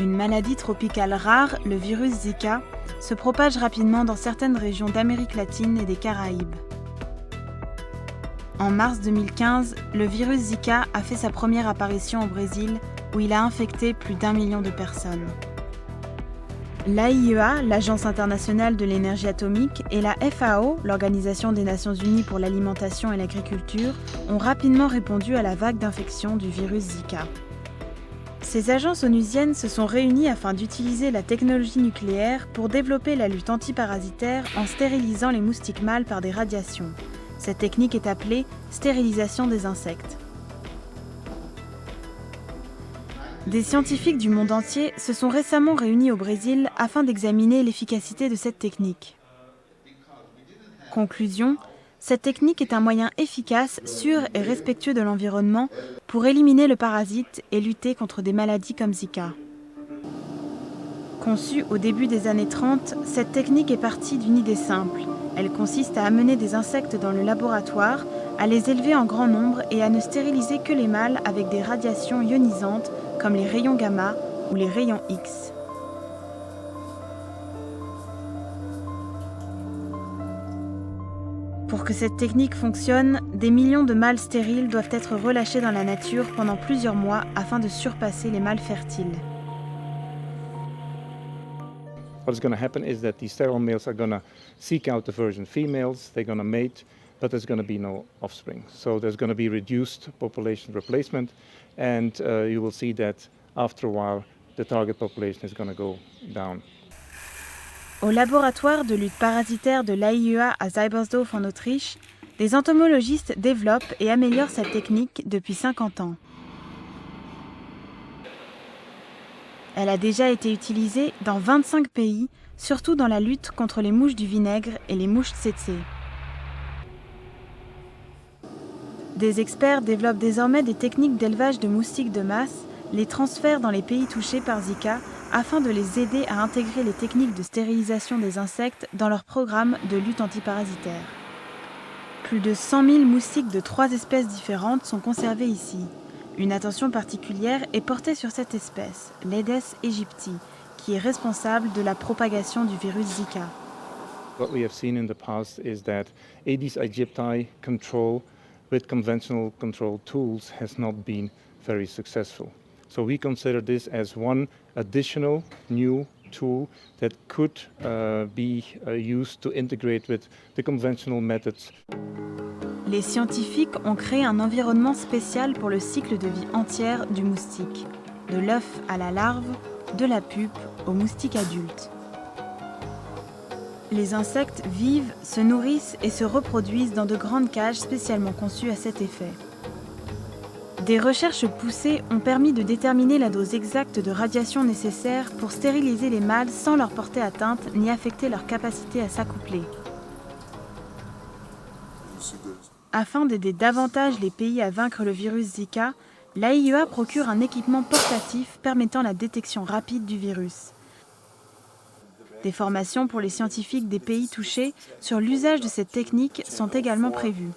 Une maladie tropicale rare, le virus Zika, se propage rapidement dans certaines régions d'Amérique latine et des Caraïbes. En mars 2015, le virus Zika a fait sa première apparition au Brésil, où il a infecté plus d'1 million de personnes. L'AIEA, l'Agence internationale de l'énergie atomique, et la FAO, l'Organisation des Nations unies pour l'alimentation et l'agriculture, ont rapidement répondu à la vague d'infection du virus Zika. Ces agences onusiennes se sont réunies afin d'utiliser la technologie nucléaire pour développer la lutte antiparasitaire en stérilisant les moustiques mâles par des radiations. Cette technique est appelée stérilisation des insectes. Des scientifiques du monde entier se sont récemment réunis au Brésil afin d'examiner l'efficacité de cette technique. Conclusion, cette technique est un moyen efficace, sûr et respectueux de l'environnement pour éliminer le parasite et lutter contre des maladies comme Zika. Conçue au début des années 30, cette technique est partie d'une idée simple. Elle consiste à amener des insectes dans le laboratoire, à les élever en grand nombre et à ne stériliser que les mâles avec des radiations ionisantes comme les rayons gamma ou les rayons X. Pour que cette technique fonctionne, des millions de mâles stériles doivent être relâchés dans la nature pendant plusieurs mois afin de surpasser les mâles fertiles. What's going to happen is that these sterile males are going to seek out the virgin females, they're going to mate, but there's going to be no offspring. So there's going to be reduced population replacement, and you will see that after a while the target population is going to go down. Au laboratoire de lutte parasitaire de l'AIEA à Seibersdorf en Autriche, des entomologistes développent et améliorent cette technique depuis 50 ans. Elle a déjà été utilisée dans 25 pays, surtout dans la lutte contre les mouches du vinaigre et les mouches tsetse. Des experts développent désormais des techniques d'élevage de moustiques de masse, les transfèrent dans les pays touchés par Zika afin de les aider à intégrer les techniques de stérilisation des insectes dans leur programme de lutte antiparasitaire. Plus de 100 000 moustiques de 3 espèces différentes sont conservés ici. Une attention particulière est portée sur cette espèce, l'Aedes aegypti, qui est responsable de la propagation du virus Zika. What we have seen in the past is that Aedes aegypti control with conventional control tools has not been very successful. So we consider this as one additional new tool that could be used to integrate with the conventional methods. Les scientifiques ont créé un environnement spécial pour le cycle de vie entière du moustique, de l'œuf à la larve, de la pupe au moustique adulte. Les insectes vivent, se nourrissent et se reproduisent dans de grandes cages spécialement conçues à cet effet. Des recherches poussées ont permis de déterminer la dose exacte de radiation nécessaire pour stériliser les mâles sans leur porter atteinte ni affecter leur capacité à s'accoupler. Afin d'aider davantage les pays à vaincre le virus Zika, l'AIEA procure un équipement portatif permettant la détection rapide du virus. Des formations pour les scientifiques des pays touchés sur l'usage de cette technique sont également prévues.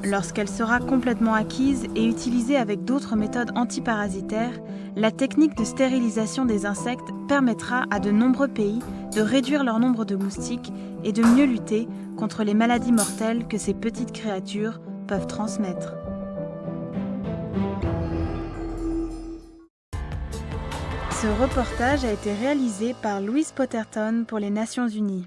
Lorsqu'elle sera complètement acquise et utilisée avec d'autres méthodes antiparasitaires, la technique de stérilisation des insectes permettra à de nombreux pays de réduire leur nombre de moustiques et de mieux lutter contre les maladies mortelles que ces petites créatures peuvent transmettre. Ce reportage a été réalisé par Louise Potterton pour les Nations Unies.